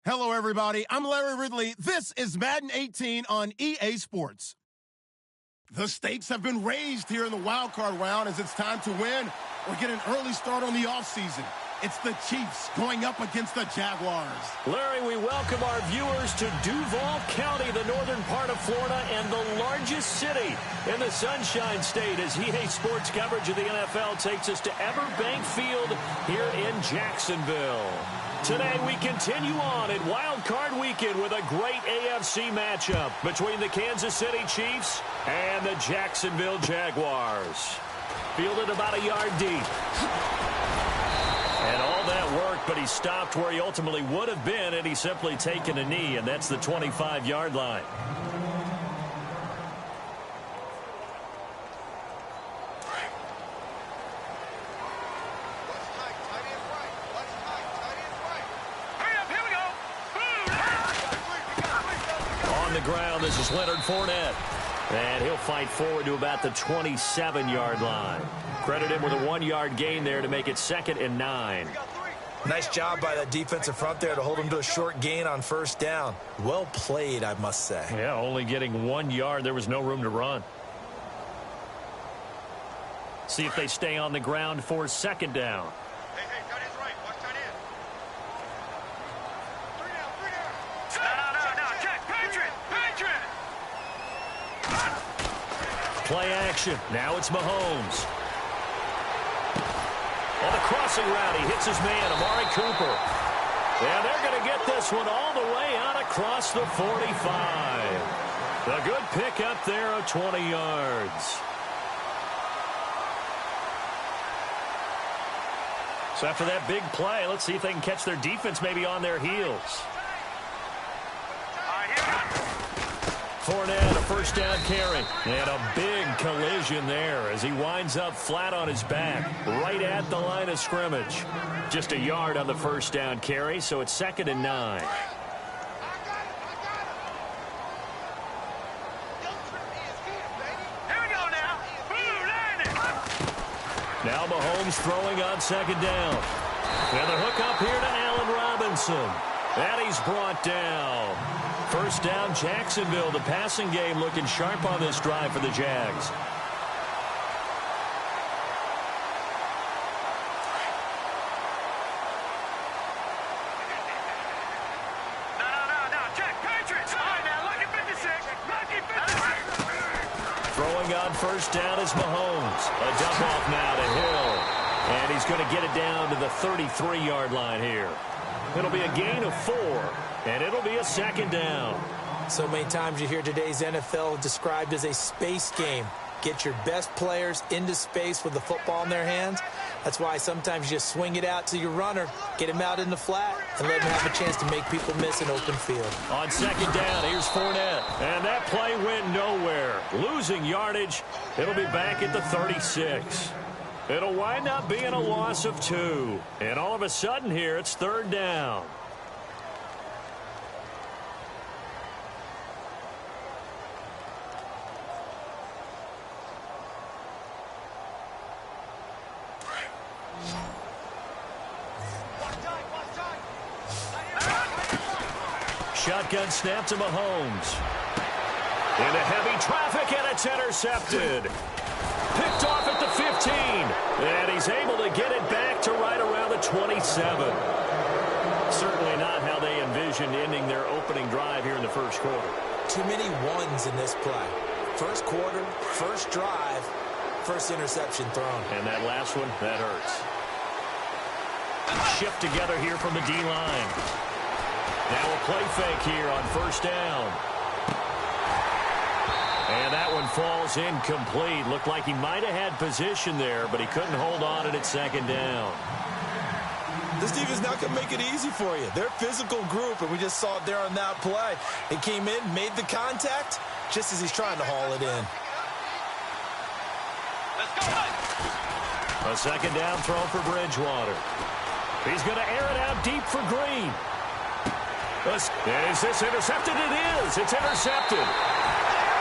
Hello, everybody. I'm Larry Ridley. This is Madden 18 on EA Sports. The stakes have been raised here in the wildcard round as it's time to win or get an early start on the offseason. It's the Chiefs going up against the Jaguars. Larry, we welcome our viewers to Duval County, the northern part of Florida, and the largest city in the Sunshine State as EA Sports coverage of the NFL takes us to Everbank Field here in Jacksonville. Today we continue on in Wild Card Weekend with a great AFC matchup between the Kansas City Chiefs and the Jacksonville Jaguars. Fielded about a yard deep. And all that work, but he stopped where he ultimately would have been had he simply taken a knee, and that's the 25-yard line. On the ground, this is Leonard Fournette. And he'll fight forward to about the 27-yard line. Credit him with a 1-yard gain there to make it 2nd and 9. Nice job by that defensive front there to hold him to a short gain on first down. Well played, I must say. Yeah, only getting 1 yard. There was no room to run. See if they stay on the ground for 2nd down. Hey, tight end's right. Watch tight end. 3 down. No. Check. Patriot. Play action. Now it's Mahomes. On the crossing route, he hits his man, Amari Cooper. And they're going to get this one all the way out across the 45. A good pick up there of 20 yards. So after that big play, let's see if they can catch their defense maybe on their heels. Fournette, a first down carry, and a big collision there as he winds up flat on his back, right at the line of scrimmage. Just a yard on the first down carry, so it's 2nd and 9. Now Mahomes throwing on 2nd down. And the hook up here to Allen Robinson. And he's brought down. First down, Jacksonville. The passing game looking sharp on this drive for the Jags. No. Check. Patriots. All right, now, lucky 56. Lucky 56. Throwing on first down is Mahomes. A dump off now to Hill. And he's going to get it down to the 33-yard line here. It'll be a gain of 4, and it'll be a 2nd down. So many times you hear today's NFL described as a space game. Get your best players into space with the football in their hands. That's why sometimes you just swing it out to your runner, get him out in the flat, and let him have a chance to make people miss an open field. On 2nd down, here's Fournette. And that play went nowhere. Losing yardage. It'll be back at the 36. It'll wind up being a loss of 2. And all of a sudden here, it's 3rd down. Shotgun snap to Mahomes. Into heavy traffic, and it's intercepted. Picked off at the 15. And he's able to get it back to right around the 27. Certainly not how they envisioned ending their opening drive here in the first quarter. Too many ones in this play. First quarter, first drive, first interception thrown. And that last one, that hurts. Shift together here from the D-line. Now a play fake here on first down. And that one falls incomplete. Looked like he might have had position there, but he couldn't hold on it at 2nd down. This defense not going to make it easy for you. They're a physical group, and we just saw it there on that play. It came in, made the contact, just as he's trying to haul it in. A 2nd down throw for Bridgewater. He's going to air it out deep for Green. Is this intercepted? It is. It's intercepted.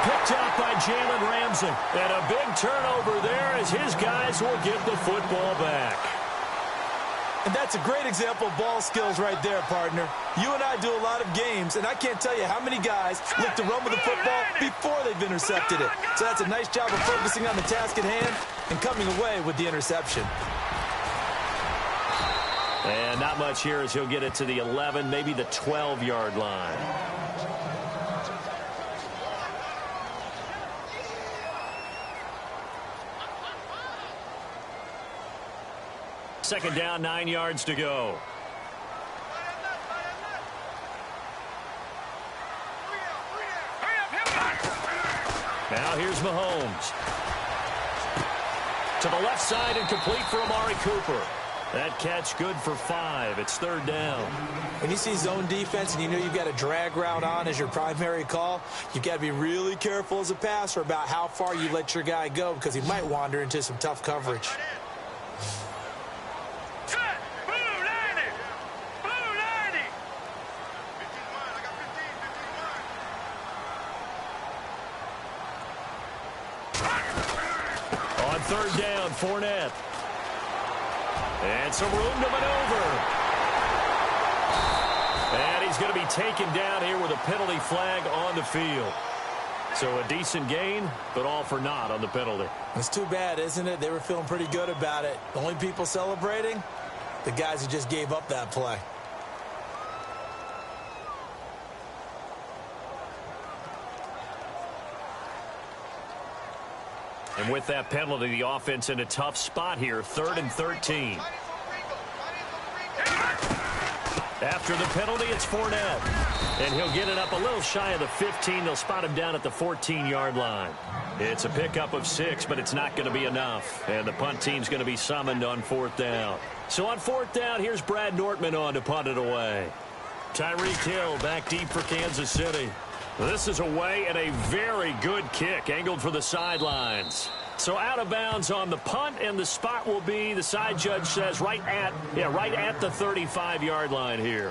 Picked out by Jalen Ramsey. And a big turnover there as his guys will get the football back. And that's a great example of ball skills right there, partner. You and I do a lot of games, and I can't tell you how many guys look to run with the football before they've intercepted it. So that's a nice job of focusing on the task at hand and coming away with the interception. And not much here as he'll get it to the 11, maybe the 12-yard line. Second down, 9 yards to go. Now here's Mahomes. To the left side and complete for Amari Cooper. That catch good for 5. It's third down. When you see zone defense and you know you've got a drag route on as your primary call, you've got to be really careful as a passer about how far you let your guy go because he might wander into some tough coverage. On third down, Fournette. And some room to maneuver. And he's going to be taken down here with a penalty flag on the field. So a decent gain, but all for naught on the penalty. It's too bad, isn't it? They were feeling pretty good about it. The only people celebrating, the guys who just gave up that play. And with that penalty, the offense in a tough spot here, 3rd and 13. After the penalty, it's Fournette. And he'll get it up a little shy of the 15. They'll spot him down at the 14-yard line. It's a pickup of 6, but it's not going to be enough. And the punt team's going to be summoned on 4th down. So on 4th down, here's Brad Nortman on to punt it away. Tyreek Hill back deep for Kansas City. This is away and a very good kick, angled for the sidelines. So out of bounds on the punt, and the spot will be, the side judge says, right at the 35-yard line here.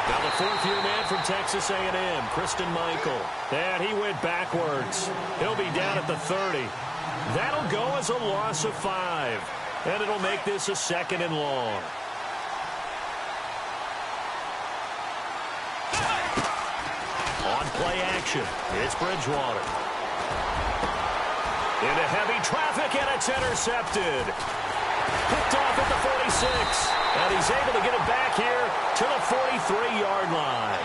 Now the fourth-year man from Texas A&M, Christine Michael. And he went backwards. He'll be down at the 30. That'll go as a loss of 5. And it'll make this a 2nd and long. On play action, it's Bridgewater. Into heavy traffic, and it's intercepted. Picked off at the 46. And he's able to get it back here to the 43-yard line.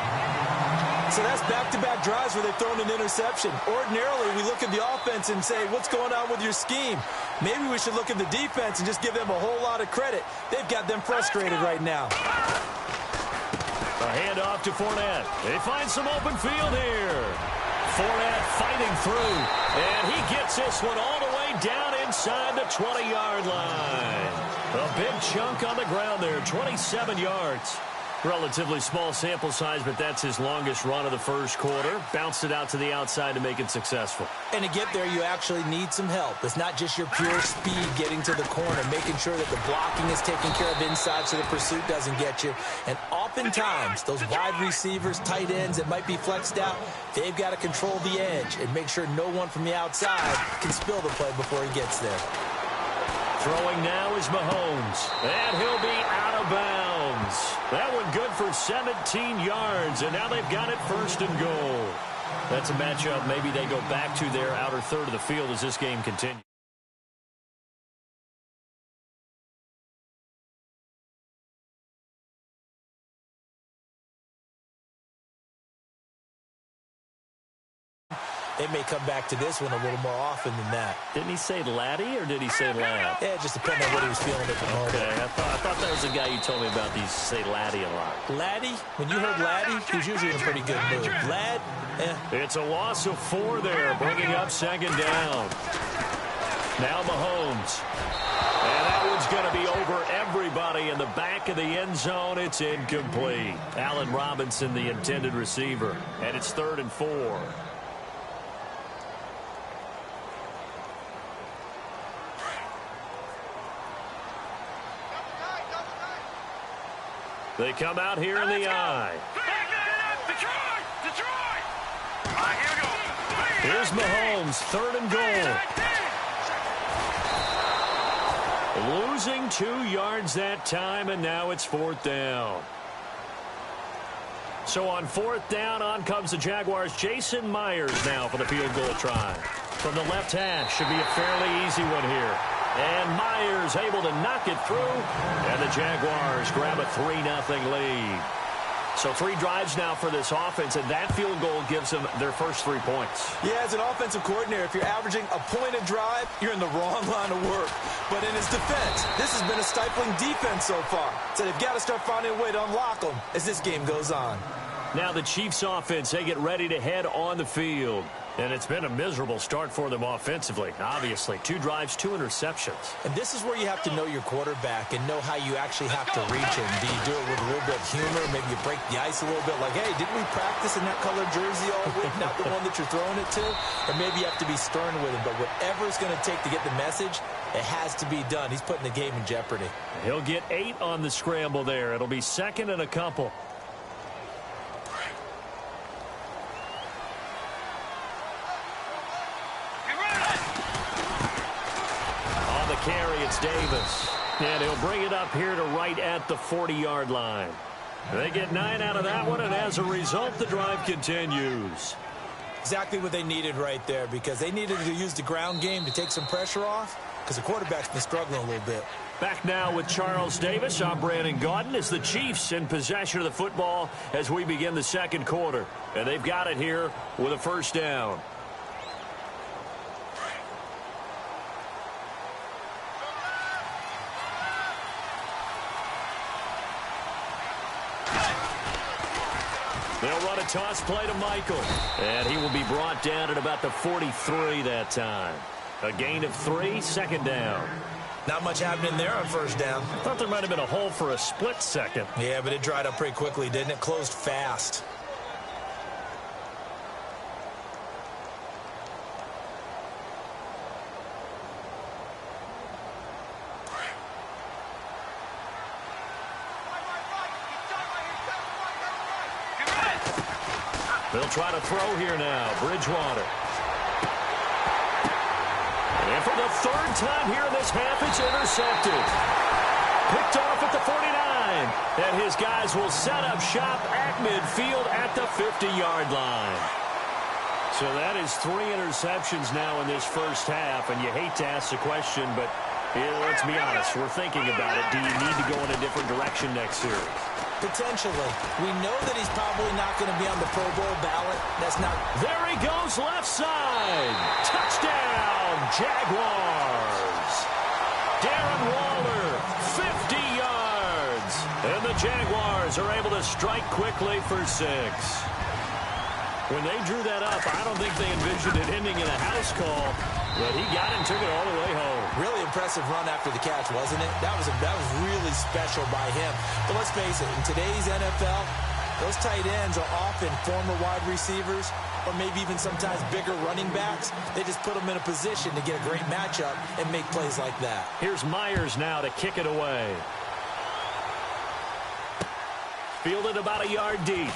So that's back-to-back drives where they've thrown an interception. Ordinarily, we look at the offense and say, what's going on with your scheme? Maybe we should look at the defense and just give them a whole lot of credit. They've got them frustrated right now. A handoff to Fournette. They find some open field here. Fournette fighting through. And he gets this one all the way down inside the 20-yard line. A big chunk on the ground there, 27 yards. Relatively small sample size, but that's his longest run of the first quarter. Bounced it out to the outside to make it successful. And to get there, you actually need some help. It's not just your pure speed getting to the corner, making sure that the blocking is taken care of inside so the pursuit doesn't get you. And oftentimes, those wide receivers, tight ends that might be flexed out, they've got to control the edge and make sure no one from the outside can spill the play before he gets there. Throwing now is Mahomes. And he'll be out of bounds. That one good for 17 yards. And now they've got it 1st and goal. That's a matchup maybe they go back to their outer third of the field as this game continues. They may come back to this one a little more often than that. Didn't he say Laddie or did he say Lad? Yeah, it just depends on what he was feeling at the moment. Okay, I thought that was the guy you told me about. He used to say Laddie a lot. Laddie? When you heard Laddie, he was usually in a pretty good mood. Lad? It's a loss of 4 there, bringing up 2nd down. Now Mahomes. And that one's going to be over everybody in the back of the end zone. It's incomplete. Allen Robinson, the intended receiver. And it's 3rd and 4. They come out here in the eye. Detroit! Detroit! All right, here we go. Here's Mahomes, 3rd and goal. Losing 2 yards that time, and now it's 4th down. So on 4th down, on comes the Jaguars. Jason Myers now for the field goal try. From the left hash, should be a fairly easy one here. And Myers able to knock it through, and the Jaguars grab a 3-0 lead. So 3 drives now for this offense, and that field goal gives them their first 3 points. Yeah, as an offensive coordinator, if you're averaging a point a drive, you're in the wrong line of work. But in his defense, this has been a stifling defense so far. So they've got to start finding a way to unlock them as this game goes on. Now the Chiefs offense, they get ready to head on the field. And it's been a miserable start for them offensively, obviously. 2 drives, 2 interceptions. And this is where you have to know your quarterback and know how you actually have to reach him. Do you do it with a little bit of humor? Maybe you break the ice a little bit like, hey, didn't we practice in that colored jersey all week, not the one that you're throwing it to? Or maybe you have to be stern with him. But whatever it's going to take to get the message, it has to be done. He's putting the game in jeopardy. He'll get 8 on the scramble there. It'll be 2nd and a couple. Carry, it's Davis. And he'll bring it up here to right at the 40-yard line. They get 9 out of that one, and as a result, the drive continues. Exactly what they needed right there, because they needed to use the ground game to take some pressure off, because the quarterback's been struggling a little bit. Back now with Charles Davis. I'm Brandon Gaudin as the Chiefs in possession of the football as we begin the 2nd quarter. And they've got it here with a 1st down. They'll run a toss play to Michael. And he will be brought down at about the 43 that time. A gain of 3, 2nd down. Not much happening there on 1st down. I thought there might have been a hole for a split second. Yeah, but it dried up pretty quickly, didn't it? Closed fast. They'll try to throw here now. Bridgewater. And for the 3rd time here in this half, it's intercepted. Picked off at the 49. And his guys will set up shop at midfield at the 50-yard line. So that is 3 interceptions now in this first half. And you hate to ask the question, but let's be honest. We're thinking about it. Do you need to go in a different direction next series? Potentially. We know that he's probably not going to be on the Pro Bowl ballot. That's not... There he goes, left side. Touchdown, Jaguars. Darren Waller, 50 yards. And the Jaguars are able to strike quickly for 6. When they drew that up, I don't think they envisioned it ending in a house call, but he got it and took it all the way home. Really impressive run after the catch, wasn't it? That was really special by him. But let's face it, in today's NFL, those tight ends are often former wide receivers or maybe even sometimes bigger running backs. They just put them in a position to get a great matchup and make plays like that. Here's Myers now to kick it away. Fielded about a yard deep.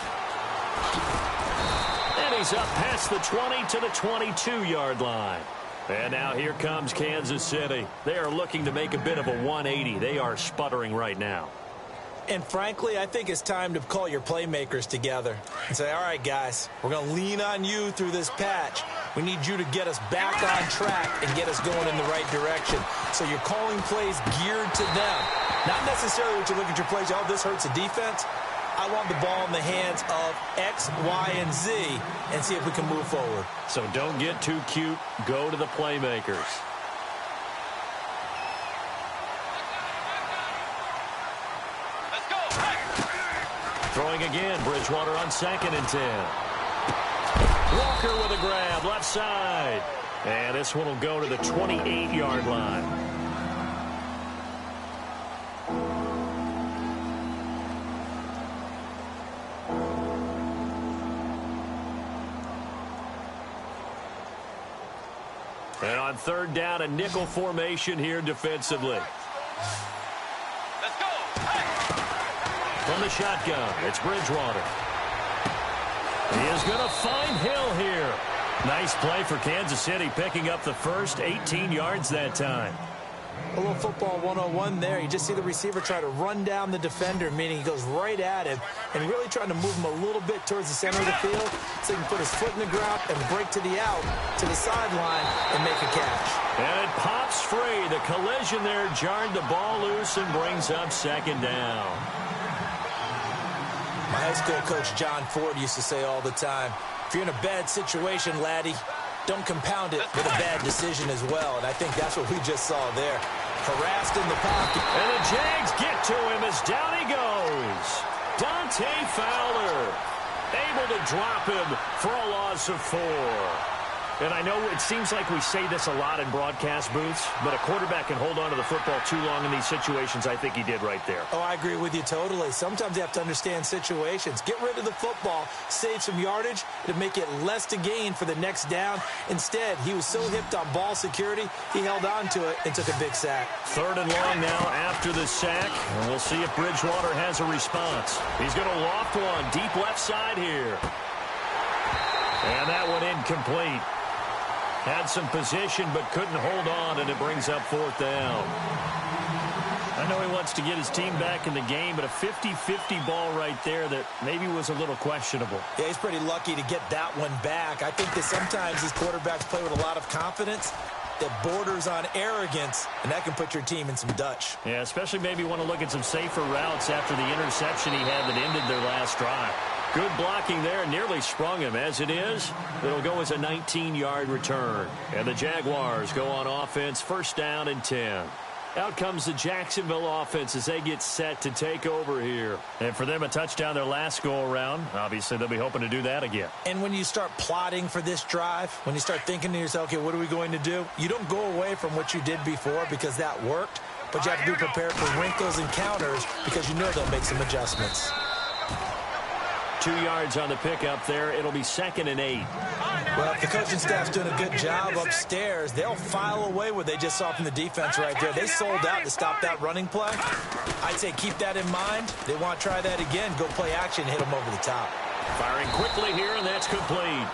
And he's up past the 20 to the 22-yard line. And now here comes Kansas City. They are looking to make a bit of a 180. They are sputtering right now. And frankly, I think it's time to call your playmakers together and say, all right, guys, we're going to lean on you through this patch. We need you to get us back on track and get us going in the right direction. So you're calling plays geared to them. Not necessarily what you look at your plays, oh, this hurts the defense. I want the ball in the hands of X, Y, and Z and see if we can move forward. So don't get too cute. Go to the playmakers. Let's go. Throwing again, Bridgewater on 2nd and 10. Walker with a grab, left side. And this one will go to the 28-yard line. And on 3rd down, a nickel formation here defensively. Let's go. From the shotgun, it's Bridgewater. He is going to find Hill here. Nice play for Kansas City, picking up the first 18 yards that time. A little football 101 there. You just see the receiver try to run down the defender, meaning he goes right at him and really trying to move him a little bit towards the center of the field so he can put his foot in the ground and break to the out, to the sideline, and make a catch. And it pops free. The collision there jarred the ball loose and brings up second down. My high school coach, John Ford, used to say all the time, if you're in a bad situation, laddie, don't compound it with a bad decision as well. And I think that's what we just saw there. Harassed in the pocket. And the Jags get to him as down he goes. Dante Fowler able to drop him for a loss of 4. And I know it seems like we say this a lot in broadcast booths, but a quarterback can hold on to the football too long in these situations. I think he did right there. Oh, I agree with you totally. Sometimes you have to understand situations. Get rid of the football, save some yardage to make it less to gain for the next down. Instead, he was so hipped on ball security, he held on to it and took a big sack. 3rd and long now after the sack, and we'll see if Bridgewater has a response. He's going to loft one deep left side here. And that one incomplete. Had some position but couldn't hold on, and it brings up 4th down. I know he wants to get his team back in the game, but a 50-50 ball right there that maybe was a little questionable. Yeah, he's pretty lucky to get that one back. I think that sometimes these quarterbacks play with a lot of confidence that borders on arrogance, and that can put your team in some Dutch. Yeah, especially maybe want to look at some safer routes after the interception he had that ended their last drive. Good blocking there, nearly sprung him. As it is, it'll go as a 19-yard return. And the Jaguars go on offense, 1st down and 10. Out comes the Jacksonville offense as they get set to take over here. And for them, a touchdown their last go-around. Obviously, they'll be hoping to do that again. And when you start plotting for this drive, when you start thinking to yourself, okay, what are we going to do? You don't go away from what you did before because that worked, but you have to be prepared for wrinkles and counters because you know they'll make some adjustments. 2 yards on the pickup there. It'll be 2nd and 8. Well, if the coaching staff's doing a good job upstairs, they'll file away what they just saw from the defense right there. They sold out to stop that running play. I'd say keep that in mind. They want to try that again. Go play action, hit them over the top. Firing quickly here, and that's complete.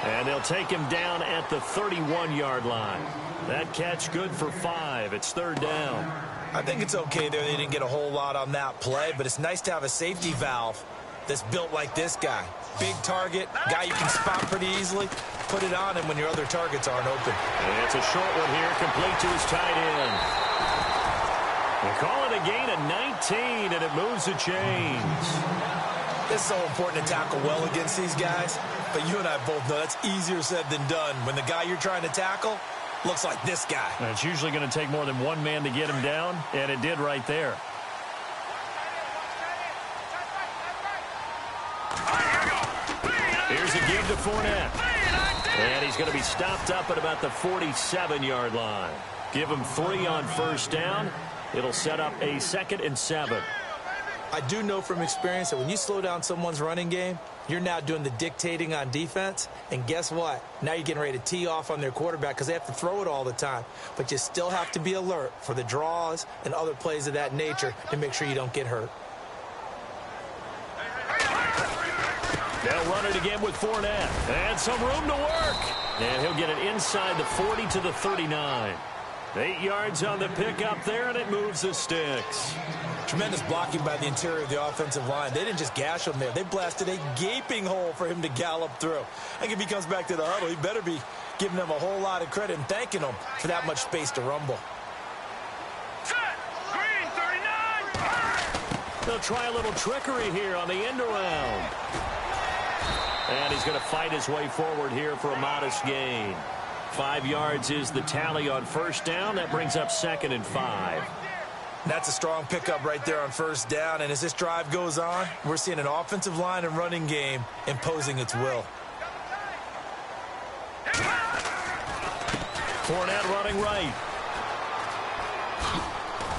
And they'll take him down at the 31-yard line. That catch good for 5. It's 3rd down. I think it's okay there. They didn't get a whole lot on that play, but it's nice to have a safety valve that's built like this guy. Big target, guy you can spot pretty easily. Put it on him when your other targets aren't open. And it's a short one here, complete to his tight end. They call it a gain of 19, and it moves the chains. It's so important to tackle well against these guys, but you and I both know that's easier said than done when the guy you're trying to tackle looks like this guy. And it's usually going to take more than one man to get him down, and it did right there. Here's a give to Fournette. And he's going to be stopped up at about the 47-yard line. Give him 3 on 1st down. It'll set up a 2nd and 7. I do know from experience that when you slow down someone's running game, you're now doing the dictating on defense. And guess what? Now you're getting ready to tee off on their quarterback because they have to throw it all the time. But you still have to be alert for the draws and other plays of that nature to make sure you don't get hurt. They'll run it again with Fournette. And some room to work. And he'll get it inside the 40 to the 39. 8 yards on the pickup there, and it moves the sticks. Tremendous blocking by the interior of the offensive line. They didn't just gash him there. They blasted a gaping hole for him to gallop through. I think if he comes back to the huddle, he better be giving them a whole lot of credit and thanking them for that much space to rumble. Set. Green 39. They'll try a little trickery here on the end around. And he's going to fight his way forward here for a modest gain. 5 yards is the tally on 1st down. That brings up 2nd and 5. That's a strong pickup right there on 1st down. And as this drive goes on, we're seeing an offensive line and running game imposing its will. Fournette running right.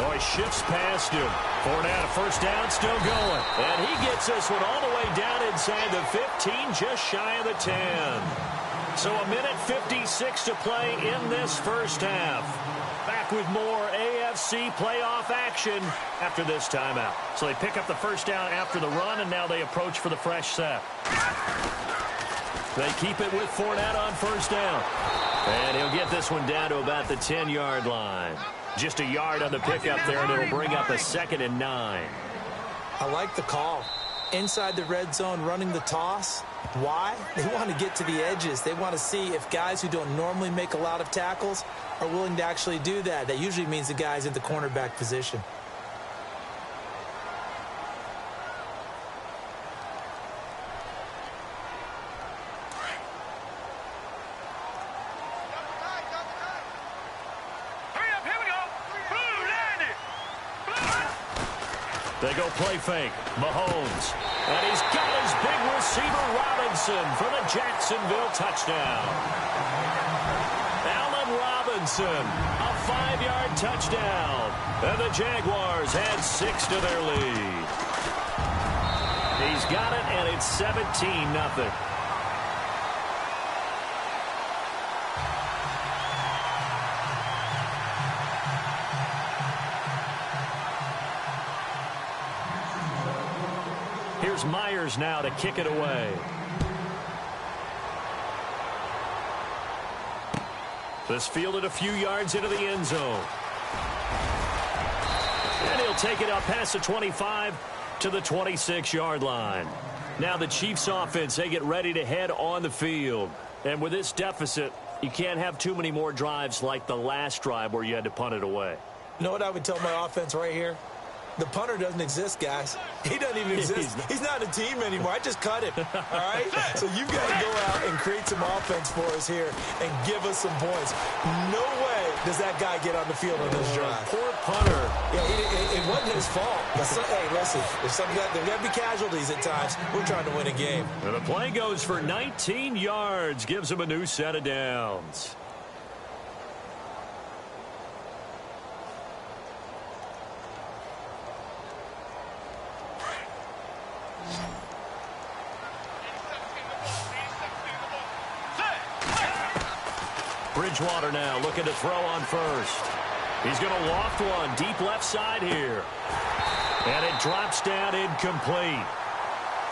Oh, he shifts past him. Fournette, a 1st down, still going. And he gets this one all the way down inside the 15, just shy of the 10. So a minute 56 to play in this 1st half. Back with more AFC playoff action after this timeout. So they pick up the 1st down after the run, and now they approach for the fresh set. They keep it with Fournette on first down. And he'll get this one down to about the 10-yard line. Just a yard on the pickup there, and it'll bring up a 2nd and 9. I like the call. Inside the red zone, running the toss. Why? They want to get to the edges. They want to see if guys who don't normally make a lot of tackles are willing to actually do that. That usually means the guys in the cornerback position. They go play fake. Mahomes. And he's got his big receiver, Robinson, for the Jacksonville touchdown. Allen Robinson, a 5-yard touchdown. And the Jaguars add 6 to their lead. He's got it, and it's 17-0. Here's Myers now to kick it away. This fielded a few yards into the end zone. And he'll take it up past the 25 to the 26-yard line. Now the Chiefs offense, they get ready to head on the field. And with this deficit, you can't have too many more drives like the last drive where you had to punt it away. You know what I would tell my offense right here? The punter doesn't exist, guys. He doesn't even exist. He's not a team anymore. I just cut him, all right? So you've got to go out and create some offense for us here and give us some points. No way does that guy get on the field on this drive. Poor punter. Yeah, it wasn't his fault. But hey, listen, there's got to be casualties at times. We're trying to win a game. And the play goes for 19 yards, gives him a new set of downs. Bridgewater now looking to throw on first. He's going to loft one deep left side here. And it drops down incomplete.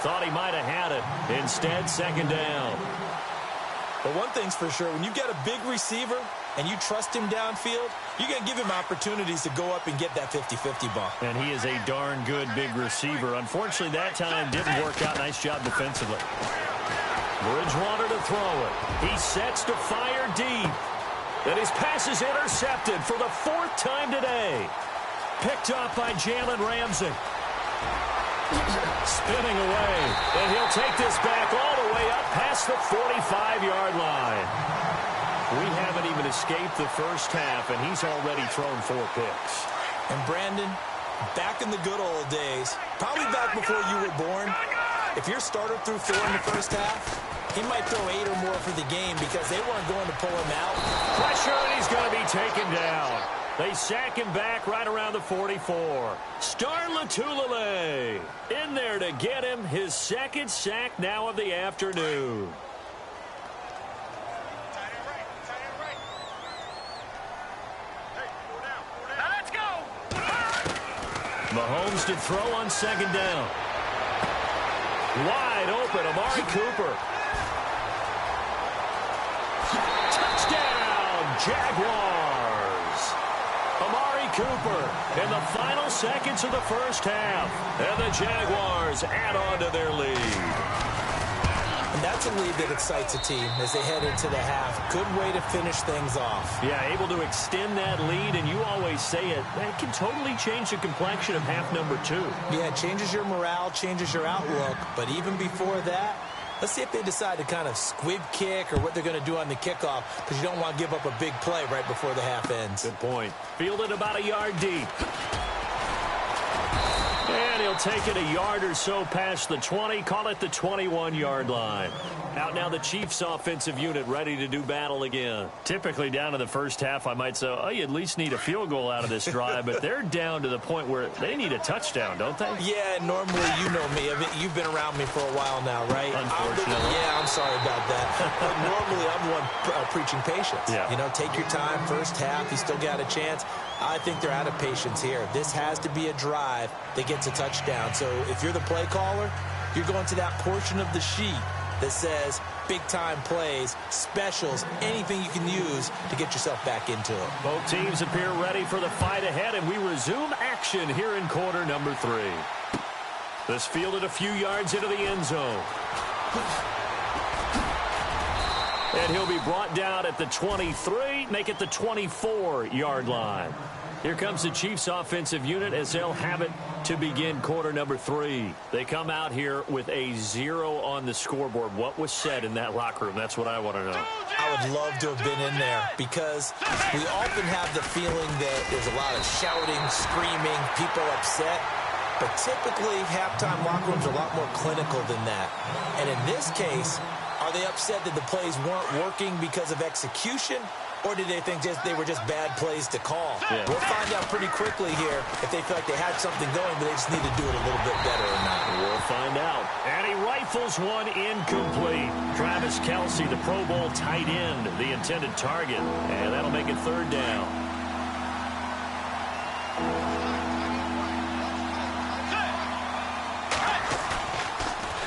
Thought he might have had it. Instead, 2nd down. But one thing's for sure, when you've got a big receiver and you trust him downfield, you're going to give him opportunities to go up and get that 50-50 ball. And he is a darn good big receiver. Unfortunately, that time didn't work out. Nice job defensively. Bridgewater to throw it. He sets to fire deep. And his pass is intercepted for the 4th time today. Picked off by Jalen Ramsey. Spinning away. And he'll take this back all the way up past the 45-yard line. We haven't even escaped the first half, and he's already thrown 4 picks. And Brandon, back in the good old days, probably back before you were born, if your starter threw 4 in the first half, he might throw 8 or more for the game because they weren't going to pull him out. Pressure, and he's going to be taken down. They sack him back right around the 44. Star Latulele in there to get him his 2nd sack now of the afternoon. Now let's go. Mahomes to throw on 2nd down. Wide open, Amari Cooper. Touchdown, Jaguars. Amari Cooper in the final seconds of the first half. And the Jaguars add on to their lead. And that's a lead that excites a team as they head into the half. Good way to finish things off. Yeah, able to extend that lead, and you always say it can totally change the complexion of half number 2. Yeah, it changes your morale, changes your outlook. But even before that, let's see if they decide to kind of squib kick or what they're going to do on the kickoff, because you don't want to give up a big play right before the half ends. Good point. Fielded about a yard deep. And he'll take it a yard or so past the 20, call it the 21-yard line. Out now the Chiefs offensive unit ready to do battle again. Typically down to the first half, I might say, oh, you at least need a field goal out of this drive, but they're down to the point where they need a touchdown, don't they? Yeah, normally you know me. You've been around me for a while now, right? Unfortunately. I'm sorry about that. But normally I'm the one preaching patience. Yeah. You know, take your time, first half, you still got a chance. I think they're out of patience here. This has to be a drive that gets a touchdown. So if you're the play caller, you're going to that portion of the sheet that says big-time plays, specials, anything you can use to get yourself back into it. Both teams appear ready for the fight ahead, and we resume action here in quarter number 3. This fielded a few yards into the end zone. And he'll be brought down at the 23, make it the 24-yard line. Here comes the Chiefs offensive unit as they'll have it to begin quarter number 3. They come out here with a 0 on the scoreboard. What was said in that locker room? That's what I want to know. I would love to have been in there because we often have the feeling that there's a lot of shouting, screaming, people upset. But typically, halftime locker rooms are a lot more clinical than that. And in this case, are they upset that the plays weren't working because of execution? Or did they think they were just bad plays to call? Yeah. We'll find out pretty quickly here if they feel like they had something going, but they just need to do it a little bit better or not. We'll find out. And he rifles one incomplete. Travis Kelce, the Pro Bowl tight end, the intended target. And that'll make it 3rd down.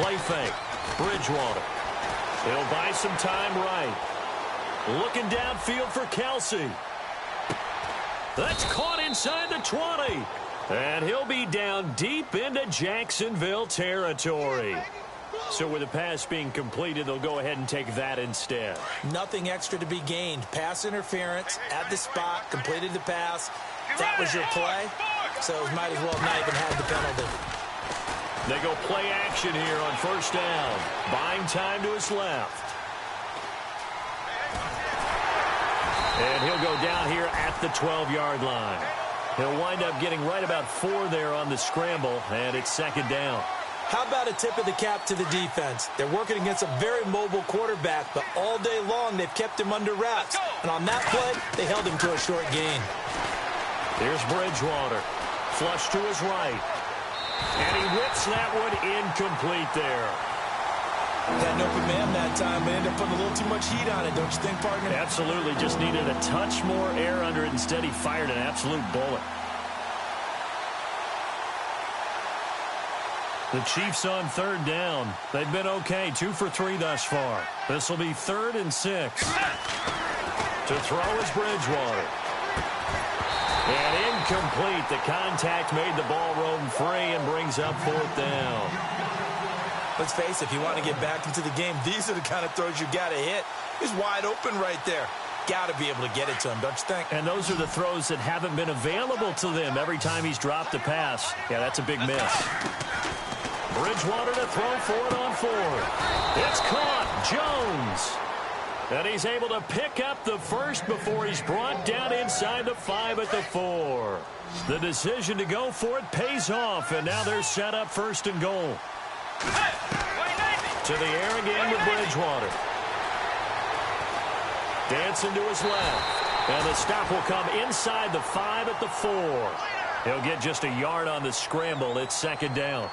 Play fake. Bridgewater. He'll buy some time right. Looking downfield for Kelce. That's caught inside the 20. And he'll be down deep into Jacksonville territory. So with the pass being completed, they'll go ahead and take that instead. Nothing extra to be gained. Pass interference at the spot, completed the pass. That was your play. So might as well have not even had the penalty. They go play action here on 1st down. Buying time to his left. And he'll go down here at the 12-yard line. He'll wind up getting right about 4 there on the scramble, and it's 2nd down. How about a tip of the cap to the defense? They're working against a very mobile quarterback, but all day long they've kept him under wraps. And on that play, they held him to a short gain. Here's Bridgewater. Flush to his right. And he whips that one incomplete there. Had an open man that time, but ended up putting a little too much heat on it, don't you think, partner? Absolutely. Just needed a touch more air under it. Instead, he fired an absolute bullet. The Chiefs on 3rd down. They've been okay. 2 for 3 thus far. This will be 3rd and 6. To throw is Bridgewater. And incomplete. The contact made the ball roam free and brings up 4th down. Let's face it, if you want to get back into the game, these are the kind of throws you got to hit. He's wide open right there. Got to be able to get it to him, don't you think? And those are the throws that haven't been available to them every time he's dropped a pass. Yeah, that's a big miss. Bridgewater to throw for it on 4th. It's caught. Jones. And he's able to pick up the first before he's brought down inside the 5 at the 4. The decision to go for it pays off, and now they're set up 1st and goal. To the air again with Bridgewater. Dancing to his left. And the stop will come inside the 5 at the 4. He'll get just a yard on the scramble. It's 2nd down.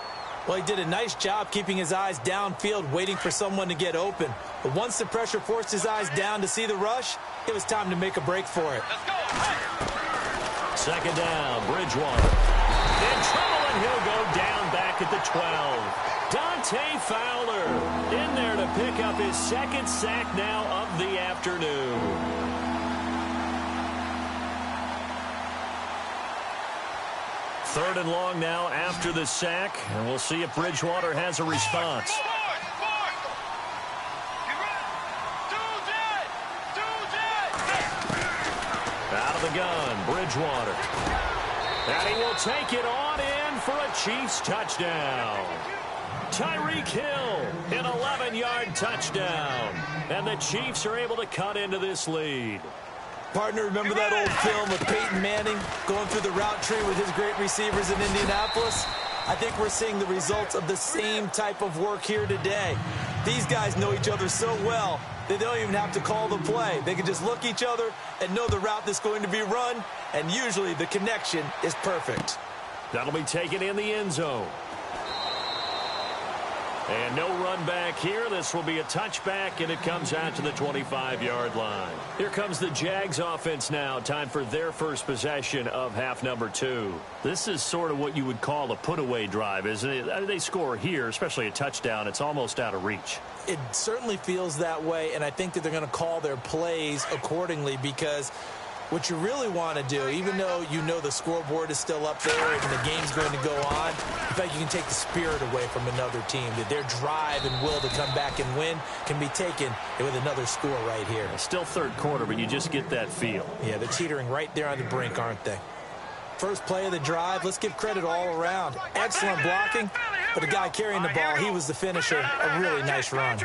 Well, he did a nice job keeping his eyes downfield, waiting for someone to get open. But once the pressure forced his eyes down to see the rush, it was time to make a break for it. 2nd down, Bridgewater. In trouble, and he'll go down back at the 12. Dante Fowler in there to pick up his 2nd sack now of the afternoon. Third and long now after the sack, and we'll see if Bridgewater has a response. Out of the gun, Bridgewater. And he will take it on in for a Chiefs touchdown. Tyreek Hill, an 11-yard touchdown. And the Chiefs are able to cut into this lead. Partner, remember that old film with Peyton Manning going through the route tree with his great receivers in Indianapolis? I think we're seeing the results of the same type of work here today. These guys know each other so well that they don't even have to call the play. They can just look each other and know the route that's going to be run, and usually the connection is perfect. That'll be taken in the end zone. And no run back here. This will be a touchback, and it comes out to the 25-yard line. Here comes the Jags offense now. Time for their first possession of half number 2. This is sort of what you would call a put-away drive, isn't it? They score here, especially a touchdown. It's almost out of reach. It certainly feels that way, and I think that they're going to call their plays accordingly because what you really want to do, even though you know the scoreboard is still up there and the game's going to go on, in fact, you can take the spirit away from another team. That their drive and will to come back and win can be taken with another score right here. Still third quarter, but you just get that feel. Yeah, they're teetering right there on the brink, aren't they? First play of the drive, let's give credit all around. Excellent blocking, but the guy carrying the ball, he was the finisher. A really nice run.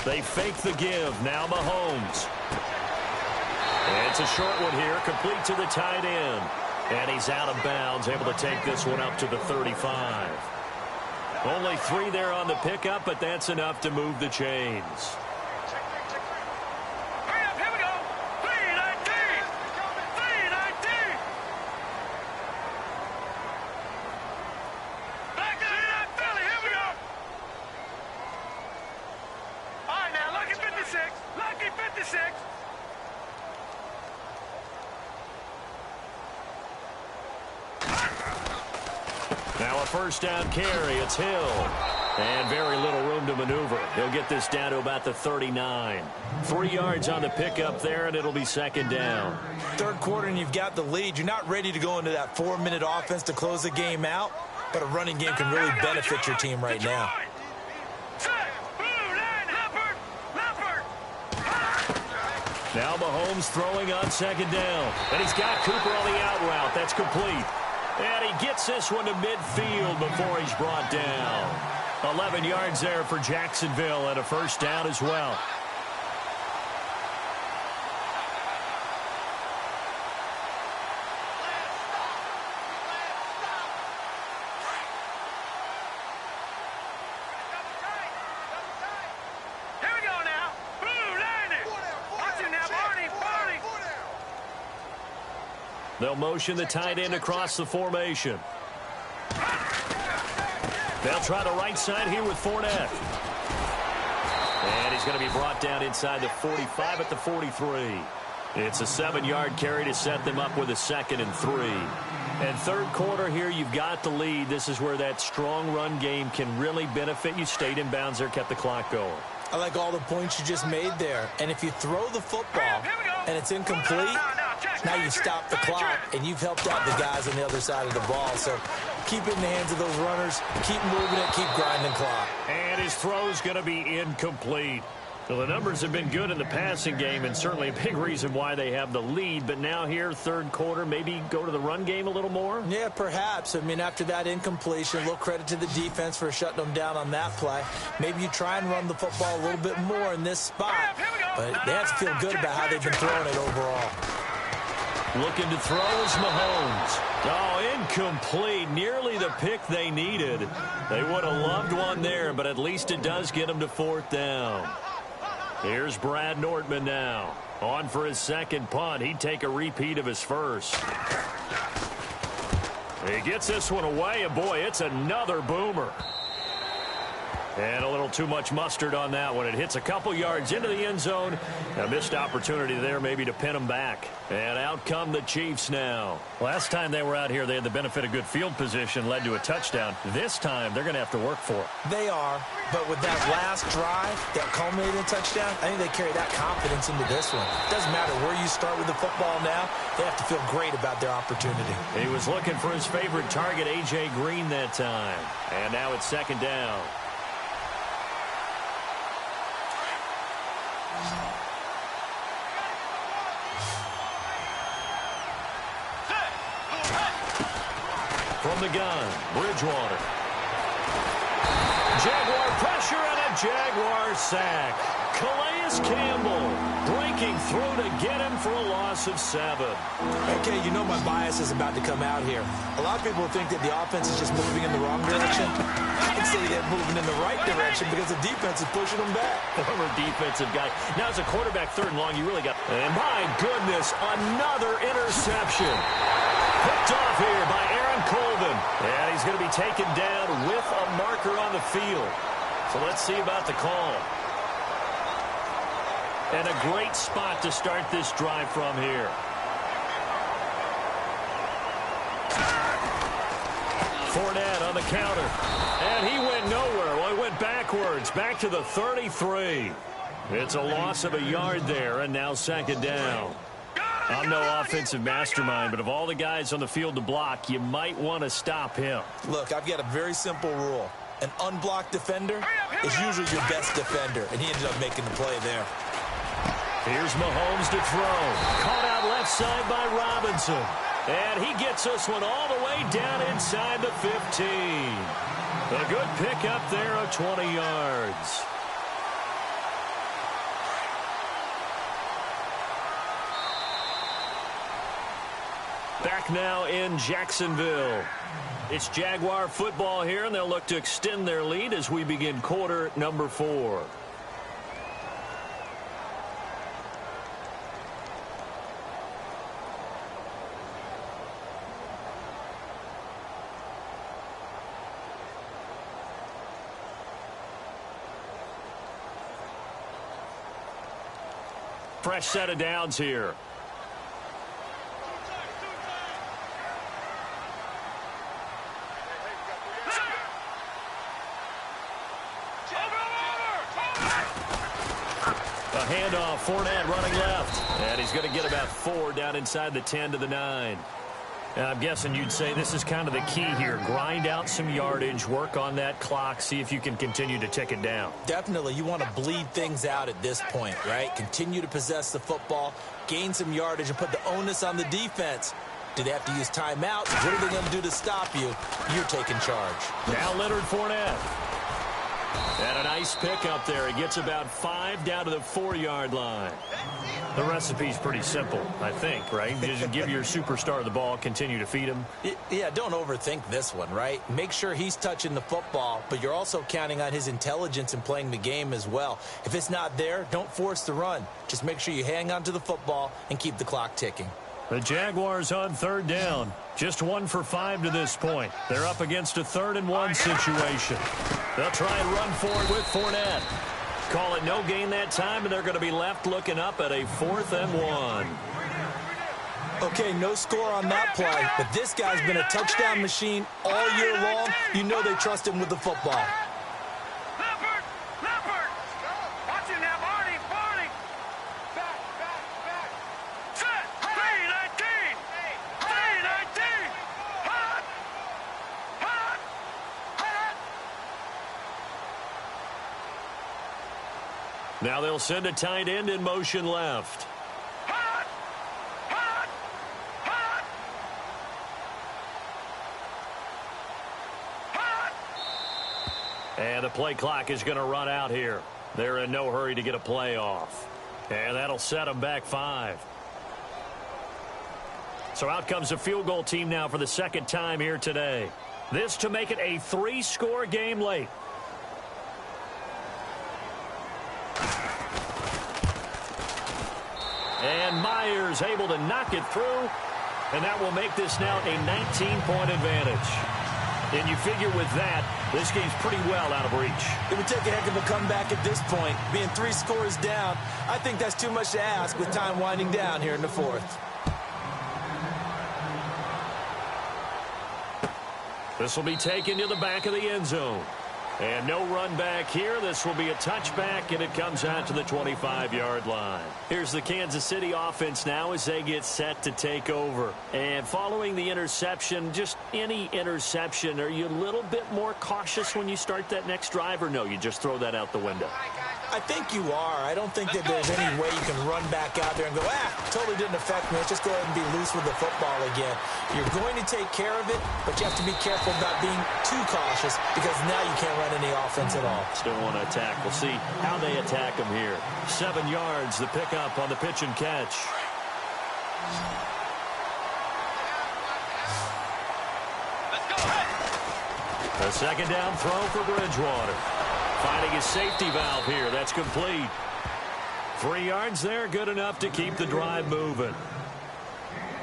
They fake the give. Now Mahomes. And it's a short one here, complete to the tight end. And he's out of bounds, able to take this one up to the 35. Only 3 there on the pickup, but that's enough to move the chains. Now a first down carry. It's Hill. And very little room to maneuver. He'll get this down to about the 39. 3 yards on the pickup there, and it'll be second down. Third quarter, and you've got the lead. You're not ready to go into that 4-minute offense to close the game out, but a running game can really benefit your team right now. Now Mahomes throwing on second down. And he's got Cooper on the out route. That's complete. And he gets this one to midfield before he's brought down. 11 yards there for Jacksonville and a first down as well. They'll motion the tight end across the formation. They'll try the right side here with Fournette. And he's going to be brought down inside the 45 at the 43. It's a 7-yard carry to set them up with a 2nd and 3. And third quarter here, you've got the lead. This is where that strong run game can really benefit you. Stayed in bounds there, kept the clock going. I like all the points you just made there. And if you throw the football and it's incomplete, now you stop the clock, and you've helped out the guys on the other side of the ball. So keep it in the hands of those runners. Keep moving it. Keep grinding clock. And his throw's going to be incomplete. Well, the numbers have been good in the passing game, and certainly a big reason why they have the lead. But now here, third quarter, maybe go to the run game a little more? Yeah, perhaps. I mean, after that incompletion, a little credit to the defense for shutting them down on that play. Maybe you try and run the football a little bit more in this spot. But they have to feel good about how they've been throwing it overall. Looking to throw is Mahomes. Oh, incomplete. Nearly the pick they needed. They would have loved one there, but at least it does get them to 4th down. Here's Brad Nordman now. On for his second punt. He'd take a repeat of his first. He gets this one away, and boy, it's another boomer. And a little too much mustard on that one. It hits a couple yards into the end zone. A missed opportunity there maybe to pin them back. And out come the Chiefs now. Last time they were out here, they had the benefit of good field position, led to a touchdown. This time, they're going to have to work for it. They are, but with that last drive that culminated in a touchdown, I think they carry that confidence into this one. It doesn't matter where you start with the football now. They have to feel great about their opportunity. He was looking for his favorite target, A.J. Green, that time. And now it's second down. From the gun, Bridgewater. Jaguar pressure and a Jaguar sack. Calais Campbell breaking through to get him for a loss of 7. Okay, you know my bias is about to come out here. A lot of people think that the offense is just moving in the wrong direction. I'd say they're moving in the right direction because the defense is pushing them back. Former defensive guy. Now as a quarterback, 3rd and long, you really got... And my goodness, another interception. Picked off here by Aaron Colvin. And he's going to be taken down with a marker on the field. So let's see about the call. And a great spot to start this drive from here. Fournette on the counter. And he went nowhere. Well, he went backwards. Back to the 33. It's a loss of a yard there, and now 2nd down. I'm no offensive mastermind, but of all the guys on the field to block, you might want to stop him. Look, I've got a very simple rule. An unblocked defender is usually your best defender, and he ended up making the play there. Here's Mahomes to throw. Caught out left side by Robinson. And he gets this one all the way down inside the 15. A good pickup there of 20 yards. Back now in Jacksonville. It's Jaguar football here, and they'll look to extend their lead as we begin quarter number 4. Fresh set of downs here. A handoff, Fournette running left. And he's going to get about 4 down inside the 10 to the 9. And I'm guessing you'd say this is kind of the key here. Grind out some yardage, work on that clock, see if you can continue to tick it down. Definitely, you want to bleed things out at this point, right? Continue to possess the football, gain some yardage, and put the onus on the defense. Do they have to use timeouts? What are they going to do to stop you? You're taking charge. Now Leonard Fournette. And a nice pick up there. He gets about 5 down to the 4-yard line. The recipe's pretty simple, I think, right? Just give your superstar the ball, continue to feed him. Yeah, don't overthink this one, right? Make sure he's touching the football, but you're also counting on his intelligence in playing the game as well. If it's not there, don't force the run. Just make sure you hang on to the football and keep the clock ticking. The Jaguars on 3rd down. Just 1 for 5 to this point. They're up against a 3rd and 1 situation. They'll try and run forward with Fournette. Call it no gain that time, and they're going to be left looking up at a 4th and 1. Okay, no score on that play, but this guy's been a touchdown machine all year long. You know they trust him with the football. Now they'll send a tight end in motion left. And the play clock is going to run out here. They're in no hurry to get a play off. And that'll set them back 5. So out comes the field goal team now for the 2nd time here today. This to make it a 3-score game late. And Myers able to knock it through. And that will make this now a 19-point advantage. And you figure with that, this game's pretty well out of reach. It would take a heck of a comeback at this point. Being 3 scores down, I think that's too much to ask with time winding down here in the 4th. This will be taken to the back of the end zone. And no run back here. This will be a touchback, and it comes out to the 25-yard line. Here's the Kansas City offense now as they get set to take over. And following the interception, just any interception, are you a little bit more cautious when you start that next drive, or no, you just throw that out the window? I think you are. I don't think that there's any way you can run back out there and go, totally didn't affect me. Let's just go ahead and be loose with the football again. You're going to take care of it, but you have to be careful about being too cautious because now you can't run any offense at all. Still want to attack. We'll see how they attack them here. 7 yards, the pickup on the pitch and catch. Let's go. Hey. A second down throw for Bridgewater. Finding his safety valve here. That's complete. 3 yards there, good enough to keep the drive moving.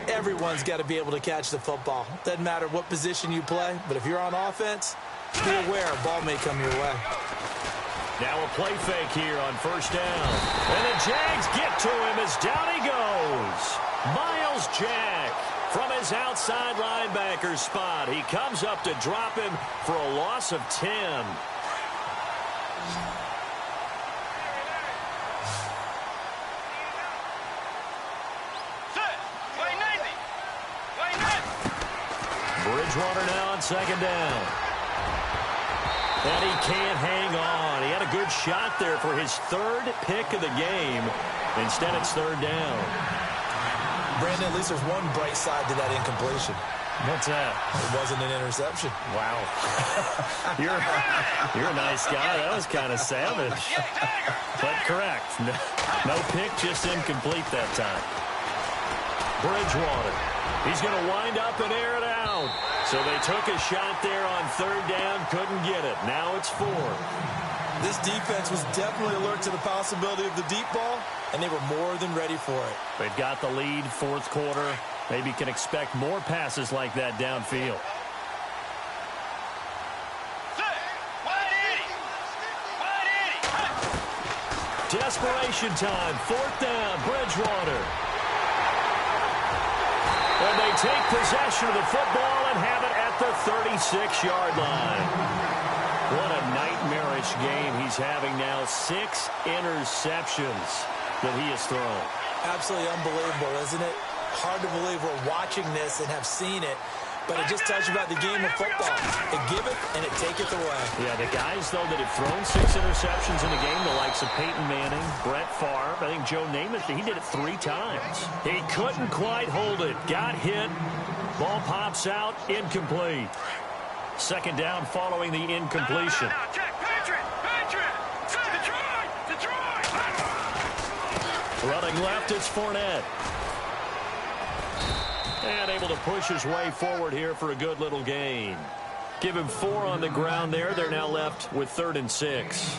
Everyone's got to be able to catch the football. Doesn't matter what position you play, but if you're on offense, be aware a ball may come your way. Now a play fake here on first down. And the Jags get to him as down he goes. Miles Jack from his outside linebacker spot. He comes up to drop him for a loss of 10. Bridgewater now on second down. And he can't hang on. He had a good shot there for his 3rd pick of the game. Instead, it's 3rd down. Brandon, at least there's one bright side to that incompletion. What's that? It wasn't an interception. Wow. You're a nice guy. That was kind of savage. But correct. No pick, just incomplete that time. Bridgewater. He's going to wind up and air it out. So they took a shot there on 3rd down, couldn't get it. Now it's 4. This defense was definitely alert to the possibility of the deep ball, and they were more than ready for it. They've got the lead, 4th quarter. Maybe can expect more passes like that downfield. Desperation time, 4th down, Bridgewater. And they take possession of the football and have it at the 36-yard line. What a nightmarish game he's having now. 6 interceptions that he has thrown. Absolutely unbelievable, isn't it? Hard to believe we're watching this and have seen it. But it just tells you about the game of football. It give it and it take it away. Yeah, the guys, though, that have thrown 6 interceptions in the game, the likes of Peyton Manning, Brett Favre, I think Joe Namath, he did it 3 times. He couldn't quite hold it. Got hit. Ball pops out. Incomplete. Second down following the incompletion. Now, Jack, Patriot! Detroit! Running left, it's Fournette. And able to push his way forward here for a good little gain. Give him 4 on the ground there. They're now left with 3rd and 6.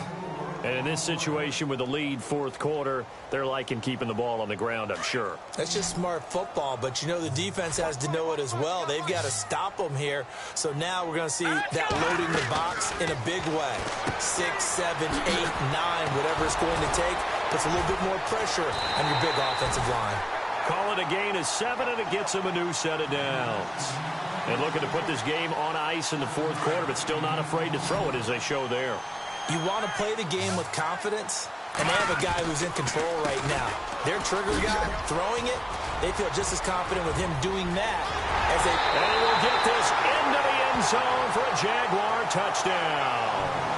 And in this situation with the lead, 4th quarter, they're liking keeping the ball on the ground, I'm sure. That's just smart football, but you know the defense has to know it as well. They've got to stop them here. So now we're going to see that loading the box in a big way. 6, 7, 8, 9, whatever it's going to take, puts a little bit more pressure on your big offensive line. Call it a gain of 7, and it gets him a new set of downs. And looking to put this game on ice in the 4th quarter, but still not afraid to throw it as they show there. You want to play the game with confidence, and they have a guy who's in control right now. Their trigger guy throwing it, they feel just as confident with him doing that as they... And he will get this into the end zone for a Jaguar touchdown.